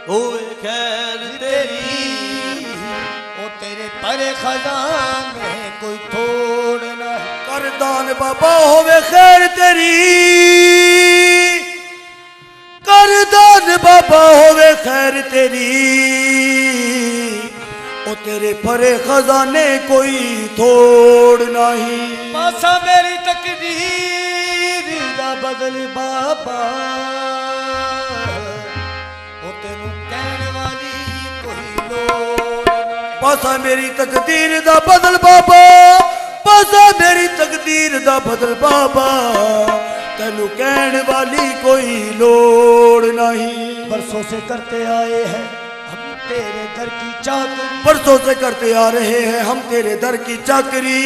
होए खैर तेरी, ओ तेरे परे खजाने कोई थोड़ ना। करदान बाबा होवे खैर तेरी, करदान बाबा होवे खैर तेरी, ओ तेरे परे खजाने कोई थोड़ नहीं। पासा मेरी तकदीर दा बदल बाबा, ओ तेनू कहने वाली कोई लोड़ नहीं। पासा मेरी तकदीर दा बदल बाबा, पासा मेरी तकदीर दा बदल बाबा, तेनू कहने वाली कोई लोड़ नहीं। बरसों से करते आए हैं हम तेरे दर की चाकरी, बरसों से करते आ रहे हैं हम तेरे दर की चाकरी।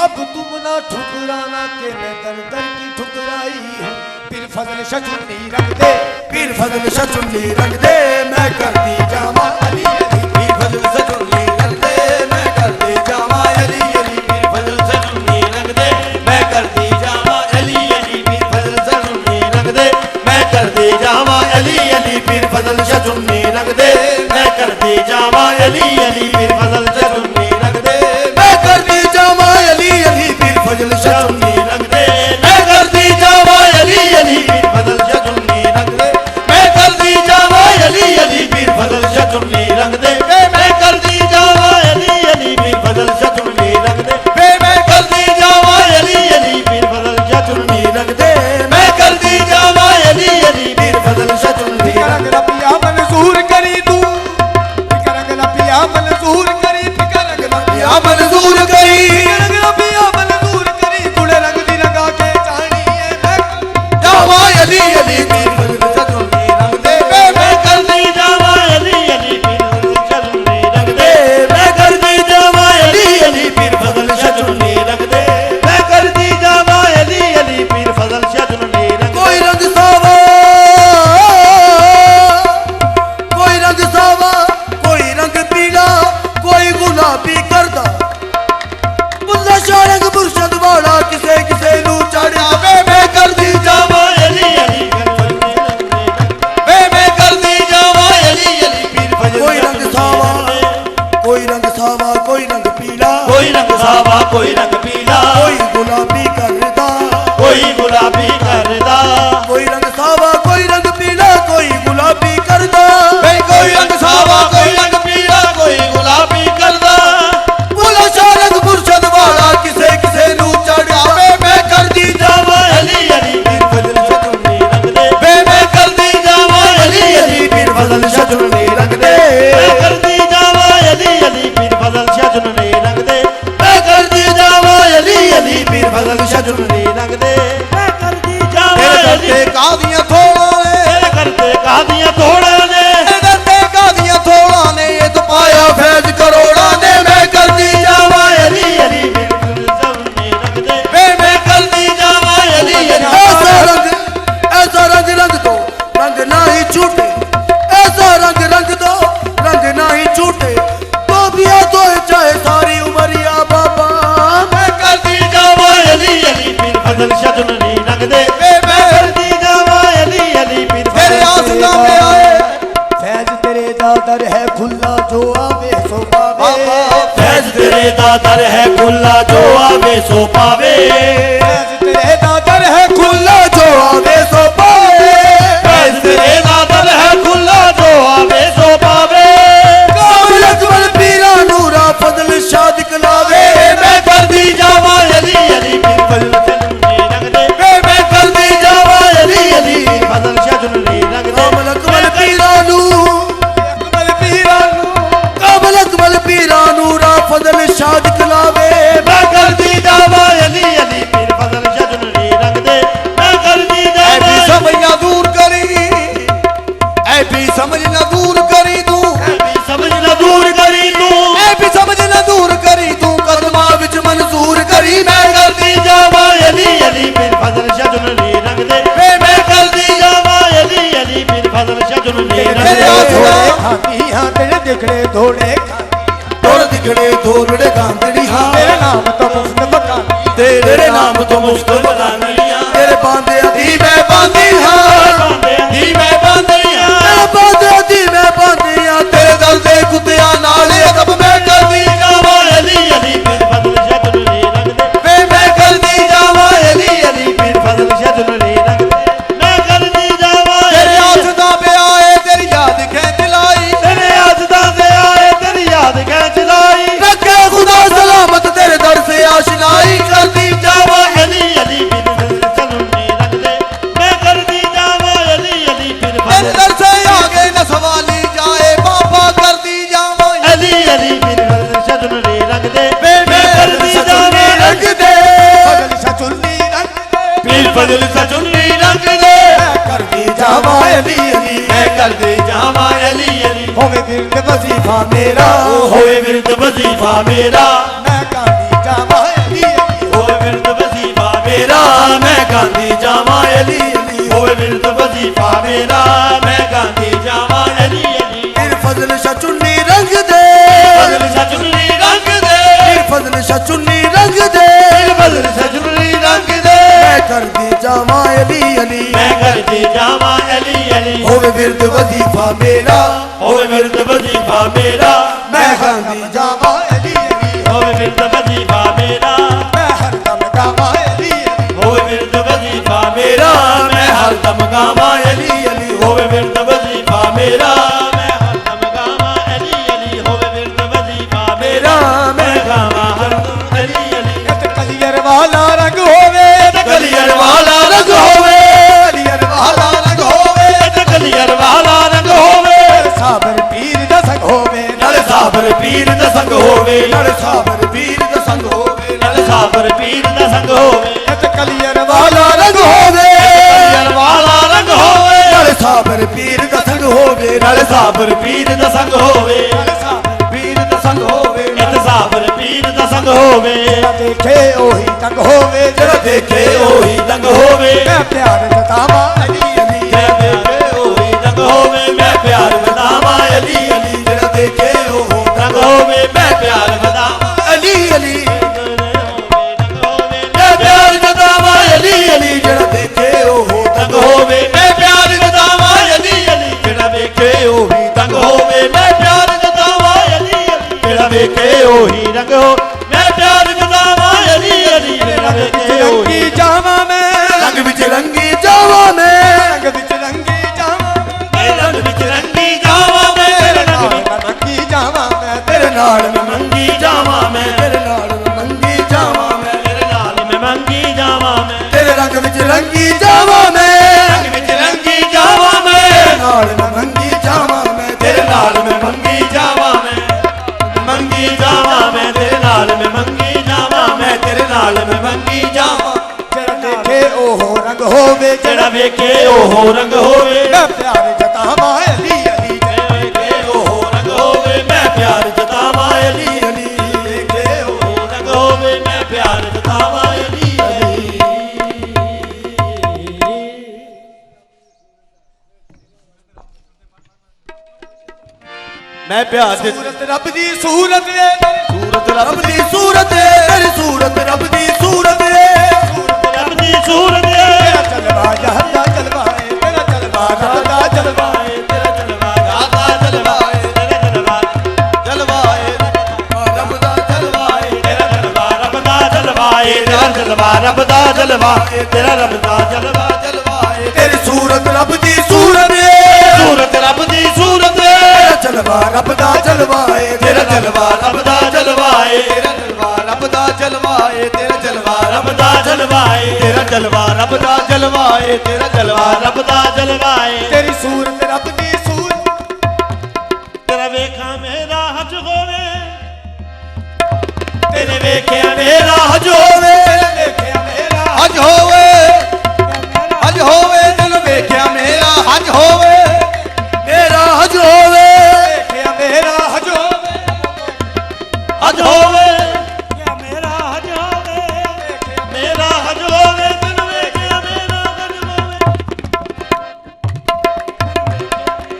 अब तुम ना ठुकराना के मैं दर दर की ठुकराई हूँ। पीर फजल शचुन्नी रख दे, पीर फजल शचुन्नी रख दे, मैं कर दी जामा अली अली। पीर फजल शचुन्नी रख दे, मैं कर दी जामा अली अली। पीर फजल शचुन्नी रख दे, मैं कर दी जामा अली अली। पीर फजल शचुन्नी रख दे, मैं कर दी जामा अली अली। पीर फजल शचुन्नी रख दे, मैं कर दी जामा अली अली। पीर फजल शचुन्नी रख दे, मैं कर दी जामा अली अली। पीर फजल शचुन्नी रख दे, मैं कर दी जामा अली अली। पीर फजल शचुन्नी रख दे, मैं कर दी जामा अली अली। पीर फजल शचुन्नी रख दे, मैं कर दी जामा अली अली। पीर फजल शचुन्नी रख दे, मैं कर दी जामा अली अली। पीर फजल शचुन्नी रख दे, मैं कर दी जामा अली अली। पीर फजल शचुन्नी फिकर रबिया मंजूर करी तू, फिकर रबिया मंजूर करी, फिकर रबिया मंजूर करी, फिकर रबिया मंजूर करी। कुड़े रंग दी लगा के चाहनी है मैं जामा अली अली। पीर फजल शचुन्नी रख दे, मैं कर दी जामा अली अली। पीर फजल शचुन्नी रख दे, मैं कर दी जामा अली अली। पीर फजल शचुन्नी रख दे, मैं कर दी जामा अली अली। पीर फजल शचुन्नी रख दे। कोई रंग सावा, कोई रंग सावा, कोई रंग पीला, कोई गुलाबी करदा। बुल्ला शाह रंग मुर्शद वाला किसे किसे नू चढ़ा वे। मैं कर दी जामा अली अली। मैं कर दी जामा अली अली। पीर फजल। कोई रंग सावा, कोई रंग सावा, कोई रंग पीला, कोई रंग सावा, कोई रंग पीला, कोई गुलाबी करदा, कोई गुलाबी करदा। कोई रंग सावा, कोई रंग पीला, कोई गुलाबी करदा। कोई रंग सावा, कोई रंग पीला, कोई गुलाबी करदा। बुला शाह रंग मुर्शद वाला किसे किसे नू चढ़ावे। मैं कर दी जामा अली अली। पीर फजल शचुन्नी रख दे, मैं कर दी जामा अली अली। पीर फजल शचुन्नी रख दे, मैं कर दी जामा अली अली। पीर फजल शचुन्नी रख दे, मैं कर दी जामा अली अली। पीर फजल शचुन्नी रख दे, मैं कर दी जामा अली। कादियां थोड़ा ने, तेरे करते कादियां थोड़ा ने, करते कादियां थोड़ा ने, ये तो पाया फैज करोड़ा ने। मैं कर दी जामा अली अली। पीर फजल शचुन्नी रख दे, मैं कर दी जामा अली अली। ऐसा रंग रंग दो, रंग ना ही छूटे। ऐसा रंग दो, रंग ना ही छूटे। तो बिया तो चाहे सारी उमरिया बाबा। मैं कर दी जामा अली अली। पीर फजल शचुन्नी रख दे, मैं कर दी जामा अली अली। पीर मेरे फजल आसना में आए फैज तेरे दादर है खुला जो आवे सो पावे। फैज तेरे दादर है खुला जो आवे सो पावे। फैज तेरे दादर है खुला जो आवे सो पावे। फैज तेरे दादर है खुला जो आवे सो पावे। काबिल अकबर पीरा नूरा फजल शाह दिखलावे। मैं कर दी जामा अली अली। पीर फजल शचुन्नी रख दे, मैं कर दी जामा अली अली। पीर फजल शचुन्नी रख दे। काबिल अकबर पीरा नू, अकबर पीरानू, काबिल अकबर पीरा नूरा फजल शाह दिखलावे। मैं कर दी जामा अली अली। पीर फजल शचुन्नी रख दे, मैं कर दी जामा। ऐसी समझ ना दूर करी, ऐसी समझ ना दूर करी तू, समझ ना दूर करी तू, ऐसी समझ ना दूर करी तू। कदमा विच मंजूर करी। मैं कर दी जामा अली अली। पीर फजल शचुन्नी रख दे, मैं कर दी जामा अली अली। पीर फजल शचुन्नी रख तेरे दे। आसना खाती हाँ तेरे दिखड़े थोड़े, तोड़ दिखड़े थोड़े गांधड़ी हाँ। तेरे नाम तो मुफ्त मकान, तेरे नाम तो मुश्किल बनानिया। तेरे बांधे दी मैं बांधी हाँ, दी मैं बांधी हाँ। तेरे बांधे दी मैं ਅਲੀ ਅਲੀ ਹੋਵੇ ਵਿਰਦ ਵਜ਼ੀਫਾ ਮੇਰਾ ਹੋਵੇ ਵਿਰਦ ਵਜ਼ੀਫਾ ਮੇਰਾ ਮੈਂ ਗਾਂਧੀ ਜਾਵਾਂ ਅਲੀ ਅਲੀ ਹੋਵੇ ਵਿਰਦ ਵਜ਼ੀਫਾ ਮੇਰਾ ਮੈਂ ਗਾਂਧੀ ਜਾਵਾਂ ਅਲੀ ਅਲੀ ਹੋਵੇ ਵਿਰਦ ਵਜ਼ੀਫਾ ਮੇਰਾ ਮੈਂ ਗਾਂਧੀ ਜਾਵਾਂ ਅਲੀ ਅਲੀ ਫਿਰ ਫਜ਼ਲ ਸ਼ਾ ਚੁੰਨੀ ਰੰਗ ਦੇ ਫਜ਼ਲ ਸਚੁੰਨੀ ਰੰਗ ਦੇ ਫਿਰ ਫਜ਼ਲ ਸ਼ਾ ਚੁੰਨੀ ਰੰਗ ਦੇ ਫਜ਼ਲ ਸਚੁੰਨੀ ਰੰਗ ਦੇ ਮੈਂ ਕਰਦੀ ਜਾਵਾਂ ਅਲੀ ਅਲੀ ਮੈਂ ਕਰਦੀ ਜਾਵਾਂ ਅਲੀ ਅਲੀ ਹੋਵੇ ਵਿਰਦ ਵਜ਼ੀਫਾ ਮੇਰਾ ਹੋਵੇ ਵਿਰਦ ਵਜ਼ੀਫਾ ਮੇਰਾ ਮੈਂ ਗਾਂਧੀ ਜਾਵਾਂ ਅਲੀ ਅਲੀ ਹੋਵੇ ਵਿਰਦ ਵਜ਼ੀਫਾ ਮੇਰਾ ਮੈਂ ਹਰਦਮ ਗਾਵਾਂ ਅਲੀ ਅਲੀ ਹੋਵੇ ਵਿਰਦ ਵਜ਼ੀਫਾ ਮੇਰਾ ਮੈਂ ਹਰਦਮ ਗਾਵਾਂ ਅਲੀ ਅਲੀ ਹੋਵੇ ਵਿਰਦ ਵਜ਼ੀਫਾ ਮੇਰਾ ਮੈਂ ਹਰਦਮ ਗਾਵਾਂ ਅਲੀ ਅਲੀ ਹੋਵੇ ਵਿਰਦ ਵਜ਼ੀਫਾ ਮੇਰਾ ਮੈਂ ਗਾਵਾਂ ਹਰਦਮ ਅਲੀ ਅਲੀ ਤੇ ਕਲੀਅਰ ਵਾਲਾ ਰੰਗ ਹੋਵੇ ਕਲੀਅਰ ਵਾਲਾ ਰੰਗ ਹੋਵੇ ਕਲੀਅਰ ਵਾਲਾ ਰੰਗ ਹੋਵੇ ਤੇ ਕਲੀਅਰ ਵਾਲਾ ਰੰਗ ਹੋਵੇ ਸਾਬਰ ਪੀਰ ਦਾ ਸੰਗ ਹੋਵੇ ਨਾਲ ਸਾਬਰ ਪੀਰ ਦਾ ਸੰਗ ਹੋਵੇ ਨਾਲ ਸਾਬਰ ਪੀਰ ਦਾ ਸੰਗ ਹੋਵੇ ਨਾਲ ਸਾਬਰ ਪੀਰ ਦਾ ਸੰਗ ਹੋਵੇ ਤੇ ਕਲੀਅਰ ਵਾਲਾ ਰੰਗ ਹੋਵੇ ਕਲੀਅਰ ਵਾਲਾ ਰੰਗ ਹੋਵੇ ਨਾਲ ਸਾਬਰ ਪੀਰ ਦਾ ਸੰਗ ਹੋਵੇ ਨਾਲ ਸਾਬਰ ਪੀਰ ਦਾ ਸੰਗ ਹੋਵੇ ਨਾਲ ਸਾਬਰ ਪੀਰ ਦਾ ਸੰਗ ਹੋਵੇ ਇਤ ਸਾਬਰ ਪੀਰ ਦਾ ਸੰਗ ਹੋਵੇ ਜਿਹੜਾ ਦੇਖੇ ਉਹੀ ਤੰਗ ਹੋਵੇ ਜਿਹੜਾ ਦੇਖੇ ਉਹੀ ਦੰਗ ਹੋਵੇ ਮੈਂ ਪਿਆਰ ਜਤਾਵਾਂ ਅਲੀ ਅਲੀ ਜਿਹੜਾ ਦੇਖੇ ਉਹੀ ਦੰਗ ਹੋਵੇ ਮੈਂ ਪਿਆਰ ਵਧਾਵਾਂ ਅਲੀ ਅਲੀ ਜਿਹੜਾ ਦੇਖੇ ਉਹੀ ਦੰਗ ਹੋਵੇ ਮੈਂ ਪਿਆਰ ਵਧਾਵਾਂ ਅਲੀ ਅਲੀ ਮੈਂ ਪਿਆਰ ਵਧਾਵਾਂ ਅਲੀ ਅਲੀ ਜਿਹੜਾ ਦੇਖੇ ਉਹੀ ਦੰਗ ਹੋਵੇ ਮੈਂ ਪਿਆਰ ਵਧਾਵਾਂ ਅਲੀ ਅਲੀ ਜਿਹੜਾ ਵੇਖੇ ਉਹੀ ਦੰਗ ਹੋਵੇ ਮੈਂ ਪਿਆਰ ਵਧਾਵਾਂ ਅਲੀ ਅਲੀ ਜਿਹੜਾ ਵੇਖੇ ਉਹੀ ਰੰਗ ਹੋ ਮੈਂ ਪਿਆਰ ਵਧਾਵਾਂ ਅਲੀ ਅਲੀ ਜਿਹੜਾ ਵੇਖੇ ਉਹੀ ਰੰਗੀ ਜਾਵਾਂ ਮੈਂ ਰੰਗ ਵਿੱਚ ਰੰਗੀ ਜਾਵਾਂ ਮੈਂ ਰੰਗ ਵਿੱਚ ਰੰਗੀ ਜਾਵਾਂ ਤੇਰੇ ਰੰਗ ਵਿੱਚ ਰੰਗੀ ਜਾਵਾਂ ਮੈਂ ਤੇਰੇ ਰੰਗ ਵਿੱਚ ਰੰਗੀ ਜਾਵਾਂ ਮੈਂ ਤੇਰੇ ਨਾਲ ਮੈਂ ਮੰਗੀ ਜਾਵਾਂ ਮੈਂ ਤੇਰੇ ਨਾਲ ਮੰਗੀ ਜਾਵਾਂ ਮੈਂ ਤੇਰੇ ਨਾਲ ਮੈਂ ਮੰਗੀ ਜਾਵਾਂ ਮੈਂ ਤੇਰੇ ਰੰਗ ਵਿੱਚ ਰੰਗੀ ਜਾਵਾਂ ਮੈਂ ਰੰਗ ਵਿੱਚ ਰੰਗੀ ਜਾਵਾਂ ਮੈਂ ਨਾਲ ਮੈਂ ਮੰਗੀ ਜਾਵਾਂ ਮੈਂ ਤੇਰੇ ਨਾਲ ਮੈਂ ਮੰਗੀ ਜਾਵਾਂ ਮੈਂ ਮੰਗੀ ਜਾਵਾਂ ਮੈਂ ਤੇਰੇ ਨਾਲ ਮੈਂ ਮੰਗੀ ਜਾਵਾਂ ਮੈਂ ਤੇਰੇ ਨਾਲ ਮੈਂ ਮੰਗੀ ਜਾਵਾਂ ਜਿਹੜਾ ਦੇਖੇ ਉਹ ਰੰਗ ਹੋਵੇ ਜਿਹੜਾ ਵੇਖੇ ਉਹ ਰੰਗ ਹੋਵੇ ਮੈਂ ਪਿਆਰ ਜਤਾਵਾਂ ਅਲੀ ਅਲੀ ਜਿਹੜਾ ਵੇਖੇ ਉਹ ਰੰਗ ਹੋਵੇ ਮੈਂ ਪਿਆਰ ਜਤਾਵਾਂ ਅਲੀ ਅਲੀ ਵੇਖੇ ਉਹ ਰੰਗ ਹੋਵੇ ਮੈਂ ਪਿਆਰ ਜਤਾਵਾਂ ਅਲੀ ਅਲੀ ਮੈਂ ਪਿਆਰ ਦੇ ਸੂਰਤ ਰੱਬ ਦੀ ਸੂਰਤ ਏ ਸੂਰਤ ਰੱਬ ਦੀ ਸੂਰਤ ਏ ਤੇਰੀ ਸੂਰਤ ਰੱਬ ਦੀ ਸੂਰਤ ਏ ਰੱਬ ਦੀ ਸੂਰਤ ਏ ਤੇਰਾ ਜਲਵਾ ਜਹਰ ਦਾ ਜਲਵਾ ਏ ਤੇਰਾ ਜਲਵਾ ਰੱਬ ਦਾ ਜਲਵਾ ਏ ਤੇਰਾ ਜਲਵਾ ਦਾ ਜਲਵਾ ਏ ਤੇਰਾ ਜਲਵਾ ਜਲਵਾ ਏ ਰੱਬ ਦਾ ਜਲਵਾ ਏ ਤੇਰਾ ਜਲਵਾ ਰੱਬ ਦਾ ਜਲਵਾ ਏ ਤੇਰਾ ਜਲਵਾ ਰੱਬ ਦਾ ਜਲਵਾ ਏ ਤੇਰਾ ਰੱਬ ਦਾ ਜਲਵਾ ਜਲਵਾ ਏ ਤੇਰੀ ਸੂਰਤ ਰੱਬ ਦੀ ਸੂਰਤ ਏ ਸੂਰਤ ਰੱਬ ਦੀ ਸੂਰਤ ਏ ਤੇਰਾ ਜਲਵਾ ਰੱਬ ਦਾ ਜਲਵਾ ਏ ਤੇਰਾ ਜਲਵਾ ਰੱਬ ਦਾ ਜਲਵਾ ਏ ਤੇਰਾ ਜਲਵਾ ਰੱਬ ਦਾ ਜਲਵਾ ਏ ਤੇਰਾ ਜਲਵਾ ਰੱਬ ਦਾ ਜਲਵਾ ਏ ਤੇਰਾ ਜਲਵਾ ਰੱਬ ਦਾ ਜਲਵਾ ਏ ਤੇਰਾ ਜਲਵਾ ਰੱਬ ਦਾ ਜਲਵਾ ਏ ਤੇਰੀ ਸੂਰਤ ਰੱਬ ਦੀ ਸੂਰਤ ਤੇਰਾ ਵੇਖਾਂ ਮੇਰਾ ਹਜ ਹੋਵੇ ਤੇਰੇ ਵੇਖਿਆ ਮੇਰਾ ਹਜ ਹੋਵੇ ਦੇਖਿਆ ਮੇਰਾ ਹਜ ਹੋਵੇ ਹਜ ਹੋਵੇ ਤੈਨੂੰ ਵੇਖਿਆ ਮੇਰਾ ਹਜ ਹੋਵੇ ਮੇਰਾ ਹਜ ਹੋਵੇ ਦੇਖਿਆ ਮੇਰਾ ਹਜੋ ਹਜ ਹੋਵੇ ਮੇਰਾ ਹਜ ਹੋਵੇ ਮੇਰਾ ਹਜ ਹੋਵੇ ਤੈਨੂੰ ਵੇਖਿਆ ਮੇਰਾ ਹਜ ਹੋਵੇ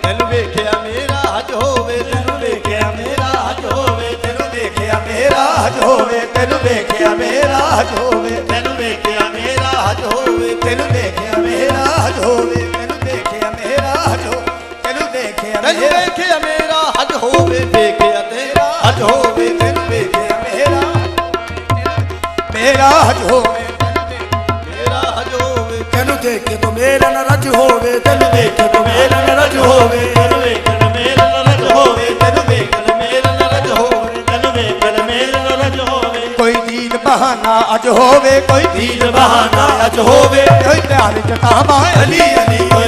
ਤੈਨੂੰ ਵੇਖਿਆ ਮੇਰਾ ਹਜ ਹੋਵੇ ਤੈਨੂੰ ਵੇਖਿਆ ਮੇਰਾ ਹਜ ਹੋਵੇ ਤੈਨੂੰ ਵੇਖਿਆ ਮੇਰਾ ਹਜ ਹੋਵੇ ਤੈਨੂੰ ਵੇਖਿਆ ਮੇਰਾ ਹਜ ਹੋਵੇ ਤੈਨੂੰ ਵੇਖਿਆ ਮੇਰਾ ਹਜ ਹੋਵੇ ਤੈਨੂੰ ਦੇਖਿਆ ਮੇਰਾ ਹਜ ਹੋਵੇ ਤੈਨੂੰ ਦੇਖਿਆ ਮੇਰਾ ਹਜ ਹੋ ਤੈਨੂੰ ਦੇਖਿਆ ਤੈਨੂੰ ਵੇਖਿਆ ਮੇਰਾ ਹਜ ਹੋਵੇ ਵੇਖਿਆ ਤੇਰਾ ਹਜ ਹੋਵੇ ਤੈਨੂੰ ਵੇਖਿਆ ਮੇਰਾ ਹਜ ਹੋਵੇ ਮੇਰਾ ਹਜ ਹੋਵੇ ਤੈਨੂੰ ਦੇਖ ਕੇ ਤੋ ਮੇਰਾ ਨਾ ਰਜ ਹੋਵੇ ਤੈਨੂੰ ਵੇਖ ਕੇ ਮੇਰਾ ਨਰਜ ਹੋਵੇ ਤੈਨੂੰ ਵੇਖ ਕੇ ਮੇਰਾ ਨਰਜ ਹੋਵੇ ਤੈਨੂੰ ਵੇਖ ਕੇ ਮੇਰਾ ਨਰਜ ਹੋਵੇ ਤੈਨੂੰ ਵੇਖ ਕੇ ਮੇਰਾ ਨਰਜ ਹੋਵੇ ਕੋਈ ਦੀਨ ਬਹਾਨਾ ਅਜ ਹੋਵੇ ਕੋਈ ਦੀਨ ਬਹਾਨਾ ਅਜ ਹੋਵੇ ਕੋਈ ਪਿਆਰ ਜਤਾਵਾਂ ਅਲੀ ਅਲੀ ਕੋਈ